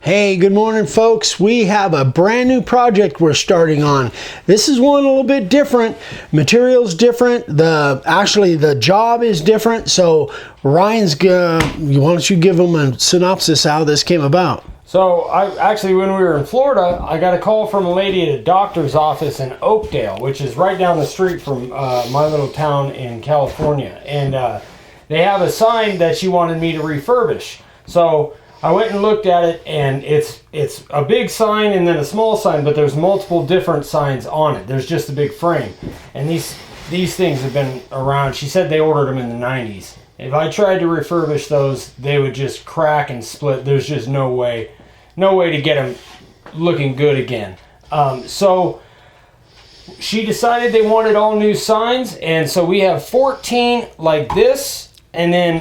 Hey, good morning, folks. We have a brand new project we're starting on. This is one a little bit different. Material's different. Actually, the job is different. So Ryan's why don't you give them a synopsis how this came about? So when we were in Florida, I got a call from a lady at a doctor's office in Oakdale, which is right down the street from my little town in California. And they have a sign that she wanted me to refurbish. So I went and looked at it, and it's a big sign and then a small sign, but there's multiple different signs on it. There's just a big frame. And these things have been around. She said they ordered them in the 90s. If I tried to refurbish those, they would just crack and split. There's just no way to get them looking good again. So she decided they wanted all new signs, and so we have 14 like this, and then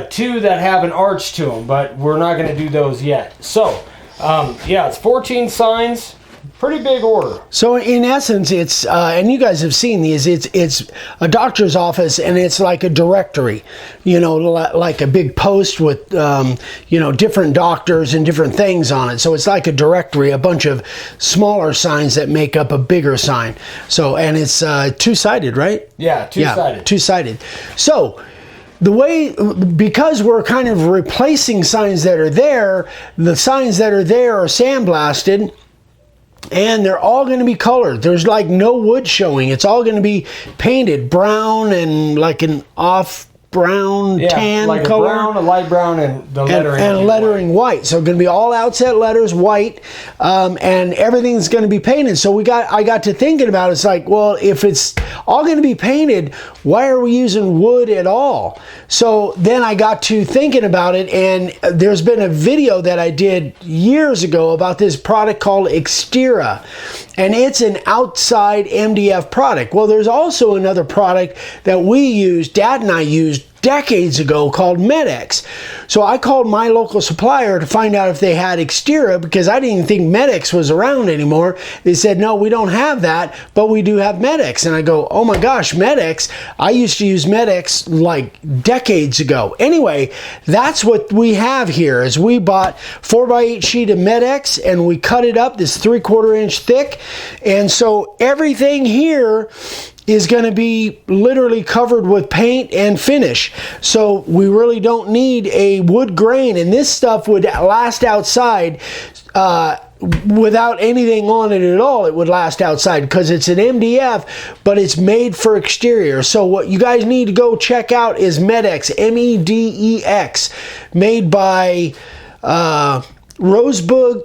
2 that have an arch to them, but we're not going to do those yet. So, yeah, it's 14 signs. Pretty big order. So in essence, it's and you guys have seen these. It's a doctor's office, and it's like a directory, like a big post with different doctors and different things on it. So it's like a directory, a bunch of smaller signs that make up a bigger sign. So and it's two-sided, right? Yeah, two-sided. Yeah, two-sided. So because we're kind of replacing signs that are there, the signs that are there are sandblasted. And they're all going to be colored. There's like no wood showing. It's all going to be painted brown and like an off brown, tan like color. A brown, a light brown, and the lettering. And lettering white. So it's going to be all outset letters, white, and everything's going to be painted. So I got to thinking about it. It's like, well, if it's all going to be painted, why are we using wood at all? So then I got to thinking about it, and there's been a video that I did years ago about this product called Extera, and it's an outside MDF product. Well, there's also another product that we use, Dad and I used decades ago, called Medex. So I called my local supplier to find out if they had Extera, because I didn't think Medex was around anymore. They said, no, we don't have that, but we do have Medex. And I go, oh my gosh, Medex. I used to use Medex like decades ago. Anyway, that's what we have here. Is we bought 4x8 sheet of Medex, and we cut it up this 3/4 inch thick. And so everything here is going to be literally covered with paint and finish. So we really don't need a wood grain, and this stuff would last outside without anything on it at all. It would last outside because it's an MDF, but it's made for exterior. So what you guys need to go check out is Medex, M-E-D-E-X, made by Roseburg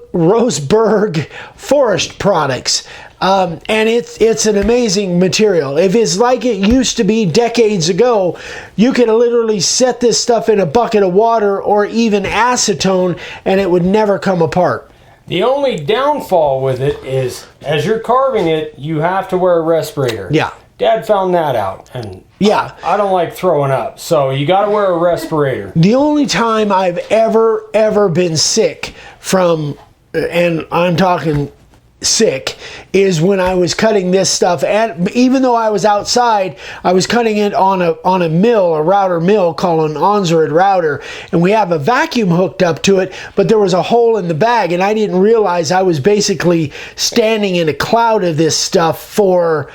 Forest Products. And it's an amazing material. If it's like it used to be decades ago, you could literally set this stuff in a bucket of water or even acetone, and it would never come apart. The only downfall with it is, as you're carving it, you have to wear a respirator. Yeah. Dad found that out, and yeah, I don't like throwing up, so you got to wear a respirator. The only time I've ever been sick from, and I'm talking sick, is when I was cutting this stuff, and even though I was outside, I was cutting it on a mill, a router mill called an Onsrid router, and we have a vacuum hooked up to it, but there was a hole in the bag, and I didn't realize I was basically standing in a cloud of this stuff for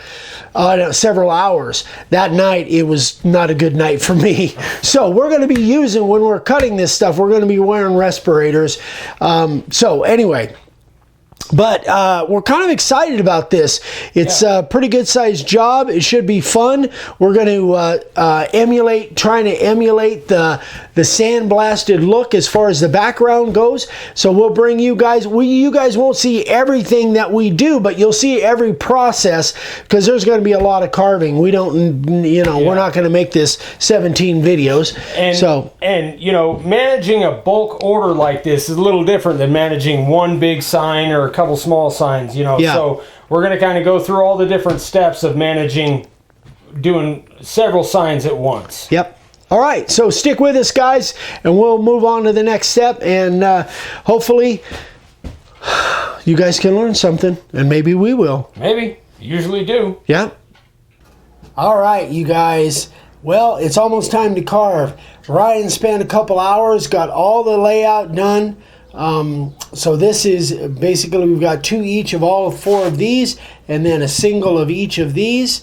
several hours. That night, it was not a good night for me. So we're going to be using, when we're cutting this stuff, we're going to be wearing respirators. So anyway, but we're kind of excited about this. It's a pretty good sized job. It should be fun. We're going to trying to emulate the sandblasted look as far as the background goes. So we'll bring you guys, you guys won't see everything that we do, but you'll see every process, because there's going to be a lot of carving. We don't, we're not going to make this 17 videos. And managing a bulk order like this is a little different than managing one big sign or a couple small signs, So we're going to kind of go through all the different steps of doing several signs at once. Yep. All right, so stick with us, guys, and we'll move on to the next step, and hopefully you guys can learn something, and maybe we will. Maybe. Usually do. Yeah. All right, you guys. Well, it's almost time to carve. Ryan spent a couple hours, got all the layout done. So this is basically, we've got 2 each of all 4 of these, and then a single of each of these.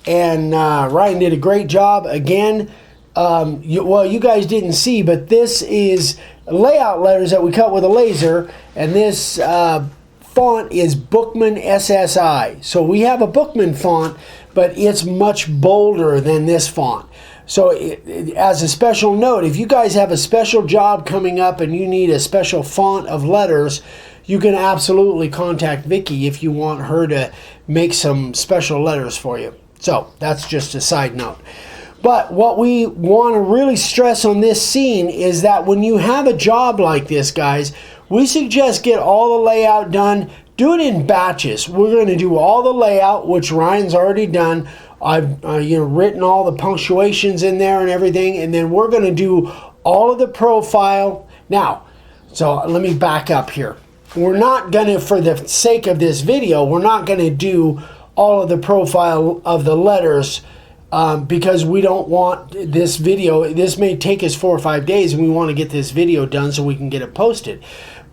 And Ryan did a great job. Again, you guys didn't see, but this is layout letters that we cut with a laser, and this font is Bookman SSI. So we have a Bookman font, but it's much bolder than this font. So as a special note, if you guys have a special job coming up and you need a special font of letters, you can absolutely contact Vicky if you want her to make some special letters for you. So that's just a side note. But what we want to really stress on this scene is that when you have a job like this, guys, we suggest get all the layout done. Do it in batches. We're going to do all the layout, which Ryan's already done. I've written all the punctuations in there and everything, and then we're going to do all of the profile. Now, so let me back up here. We're not going to, for the sake of this video, we're not going to do all of the profile of the letters because we don't want this video. This may take us 4 or 5 days, and we want to get this video done so we can get it posted.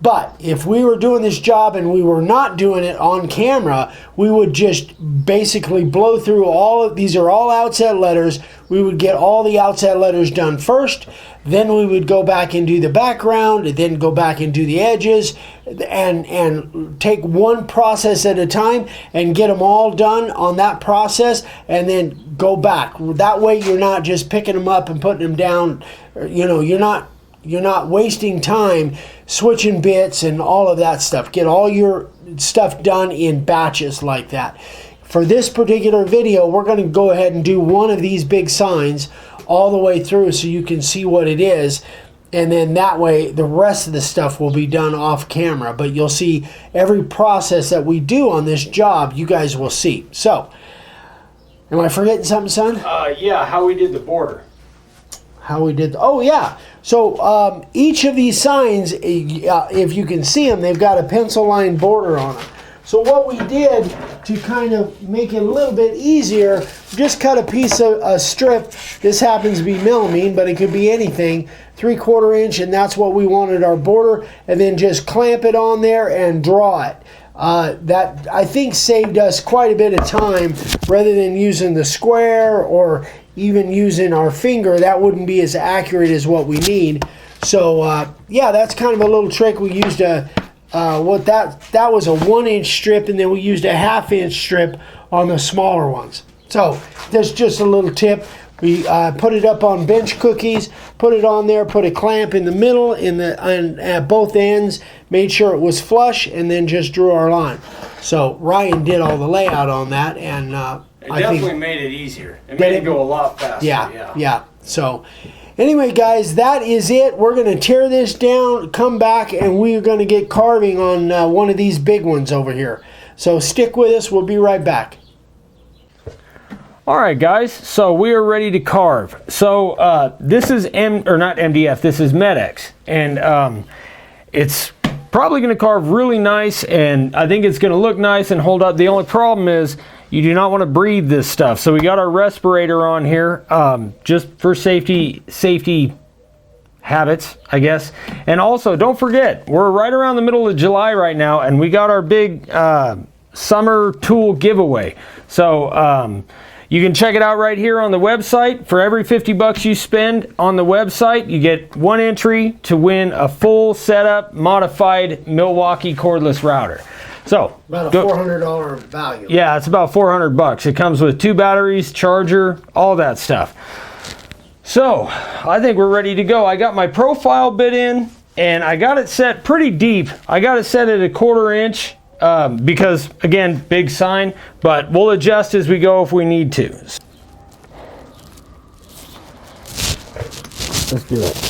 But if we were doing this job and we were not doing it on camera, we would just basically blow through all of these. Are all outset letters. We would get all the outset letters done first. Then we would go back and do the background, and then go back and do the edges, and take one process at a time and get them all done on that process, and then go back. That way you're not just picking them up and putting them down. You're not wasting time switching bits and all of that stuff. Get all your stuff done in batches like that. For this particular video, we're going to go ahead and do one of these big signs all the way through so you can see what it is. And then that way the rest of the stuff will be done off camera. But you'll see every process that we do on this job, you guys will see. So, am I forgetting something, son? Yeah, how we did the border. How we did, oh yeah. So each of these signs, if you can see them, they've got a pencil line border on them. So what we did to kind of make it a little bit easier, just cut a piece of a strip. This happens to be millimeter, but it could be anything, 3/4 inch, and that's what we wanted our border. And then just clamp it on there and draw it. That I think saved us quite a bit of time rather than using the square or even using our finger. That wouldn't be as accurate as what we need. So yeah, that's kind of a little trick. We used a that was a 1-inch strip, and then we used a 1/2 inch strip on the smaller ones. So that's just a little tip. We put it up on bench cookies, put it on there, put a clamp in the middle, and at both ends, made sure it was flush, and then just drew our line. So Ryan did all the layout on that, and it definitely made it easier. It made it go a lot faster. Yeah. So anyway, guys, that is it. We're going to tear this down, come back, and we're going to get carving on one of these big ones over here. So stick with us. We'll be right back. All right, guys, so we are ready to carve. So this is not MDF, this is Medex, and it's probably going to carve really nice, and I think it's going to look nice and hold up. The only problem is you do not want to breathe this stuff. So we got our respirator on here, just for safety habits, I guess. And also, don't forget, we're right around the middle of July right now, and we got our big summer tool giveaway. So you can check it out right here on the website. For every $50 you spend on the website, you get 1 entry to win a full setup modified Milwaukee cordless router. So about a $400 value. Yeah, it's about $400. It comes with 2 batteries, charger, all that stuff. So I think we're ready to go. I got my profile bit in, and I got it set pretty deep. I got it set at a 1/4 inch. Because again, big sign, but we'll adjust as we go if we need to. Let's do it.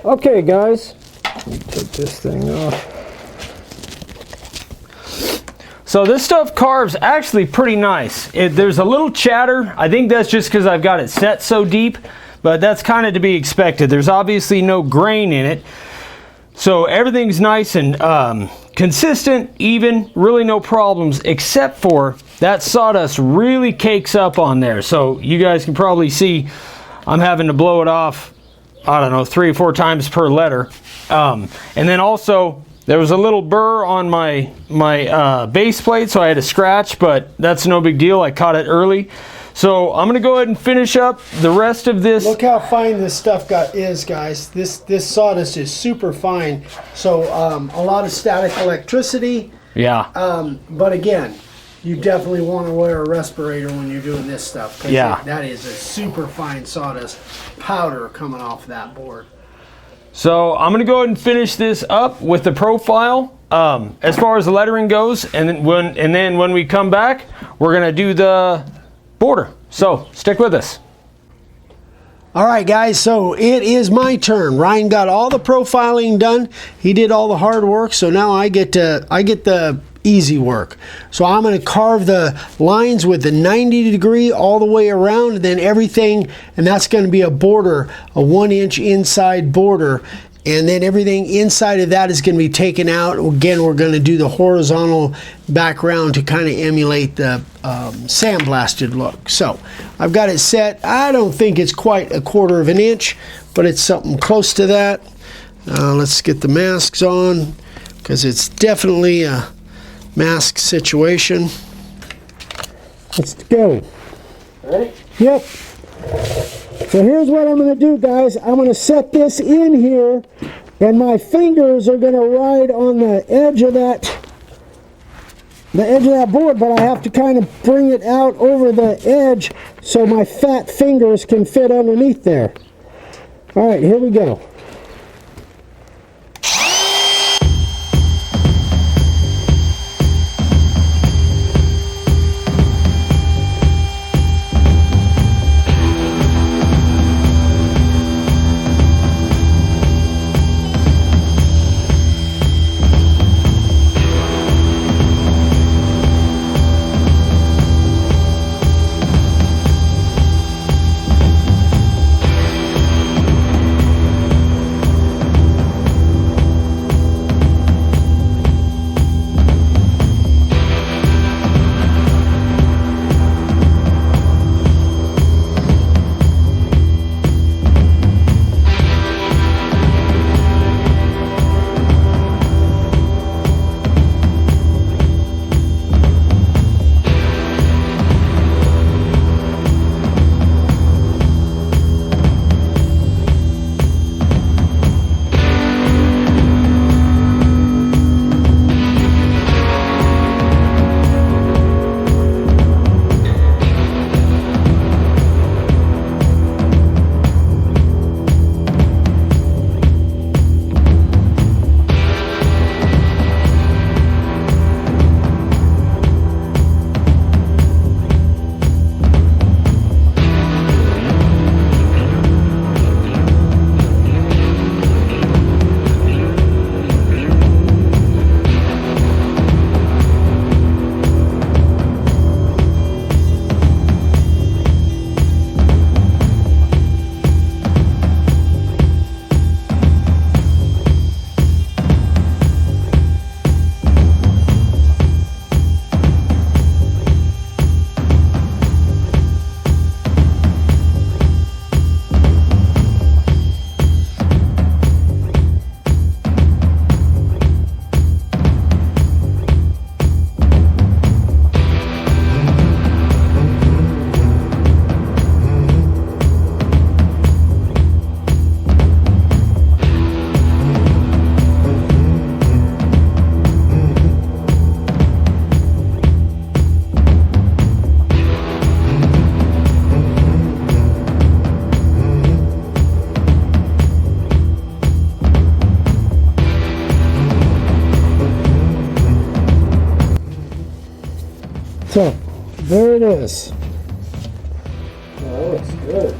Okay, guys, take this thing off. So this stuff carves actually pretty nice. There's a little chatter. I think that's just because I've got it set so deep, but that's kind of to be expected. There's obviously no grain in it. So everything's nice and consistent, even, really no problems, except for that sawdust really cakes up on there. So you guys can probably see I'm having to blow it off, I don't know, 3 or 4 times per letter. And then also, there was a little burr on my base plate, so I had to scratch, but that's no big deal. I caught it early. So I'm gonna go ahead and finish up the rest of this. Look how fine this stuff is, guys. This sawdust is super fine. So a lot of static electricity. Yeah. But again, you definitely want to wear a respirator when you're doing this stuff. Yeah. That is a super fine sawdust powder coming off that board. So I'm gonna go ahead and finish this up with the profile as far as the lettering goes, and then when we come back, we're gonna do the border. So stick with us. All right, guys, so it is my turn. Ryan got all the profiling done. He did all the hard work, so now I get the easy work. So I'm going to carve the lines with the 90 degree all the way around, and then everything, and that's going to be a border, a 1-inch inside border. And then everything inside of that is going to be taken out. Again, we're going to do the horizontal background to kind of emulate the sandblasted look. So I've got it set. I don't think it's quite 1/4 of an inch, but it's something close to that. Let's get the masks on, because it's definitely a mask situation. Let's go. Ready? Yep. So here's what I'm going to do, guys. I'm going to set this in here, and my fingers are going to ride on the edge of that board, but I have to kind of bring it out over the edge so my fat fingers can fit underneath there. All right, here we go. So, there it is. That looks good.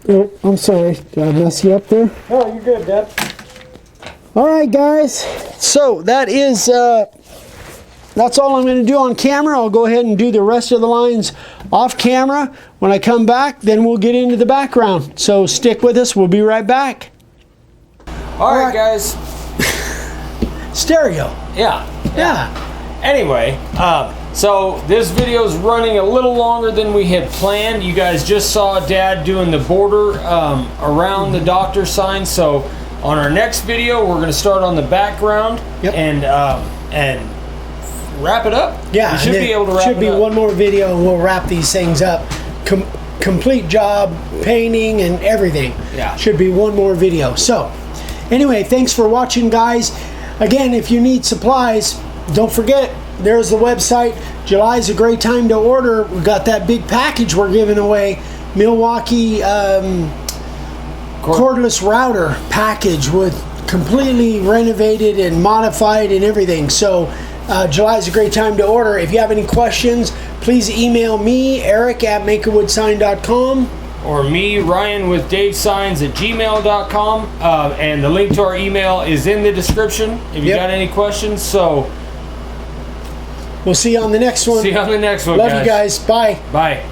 Oh, I'm sorry. Did I mess you up there? Oh, you're good, Dad. All right, guys. So that is, that's all I'm going to do on camera. I'll go ahead and do the rest of the lines off camera. When I come back, then we'll get into the background. So stick with us. We'll be right back. All right, guys. Stereo. Yeah. Yeah. Anyway, so this video is running a little longer than we had planned. You guys just saw Dad doing the border around the doctor sign. So on our next video, we're going to start on the background. Yep. And wrap it up. Yeah, we should be able to wrap it up. Should be one more video and we'll wrap these things up. Complete job, painting and everything. Yeah. Should be one more video. So anyway, thanks for watching, guys. Again, if you need supplies, don't forget, there's the website. July's a great time to order. We've got that big package we're giving away. Milwaukee cordless router package with completely renovated and modified and everything. So July's a great time to order. If you have any questions, please email me, Eric at makeawoodsign.com. Or me, Ryan with davesigns@gmail.com. And the link to our email is in the description if you got any questions. So we'll see you on the next one. See you on the next one, Love you guys. Bye. Bye.